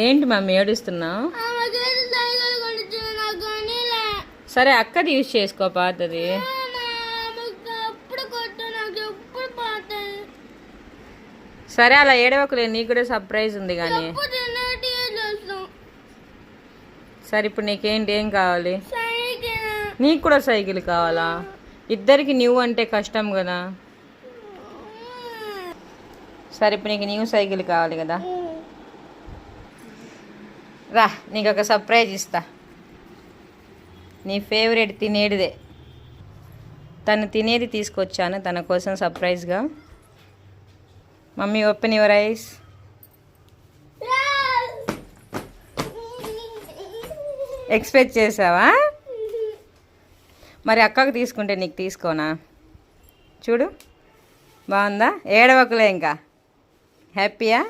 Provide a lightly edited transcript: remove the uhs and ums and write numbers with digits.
ఏంటి మమ్మీ ఏడుస్తున్నావు? సరే అక్కది యూజ్ చేసుకో పాతది. సరే అలా ఏడవకులే, నీకు కూడా సర్ప్రైజ్ ఉంది కానీ. సరే ఇప్పుడు నీకేంటి, ఏం కావాలి? నీకు కూడా సైకిల్ కావాలా? ఇద్దరికి న్యూ అంటే కష్టం కదా. సరే ఇప్పుడు నీకు న్యూ సైకిల్ కావాలి కదా, రా నీకు ఒక సర్ప్రైజ్ ఇస్తా. నీ ఫేవరెట్ తినేటిదే, తను తినేది తీసుకొచ్చాను తన కోసం సర్ప్రైజ్గా. Mummy open your eyes. Expect చేసావా? మరి అక్కకు తీసుకుంటే నీకు తీసుకోనా? చూడు బాగుందా? ఏడవకులే ఇంకా. హ్యాపీయా?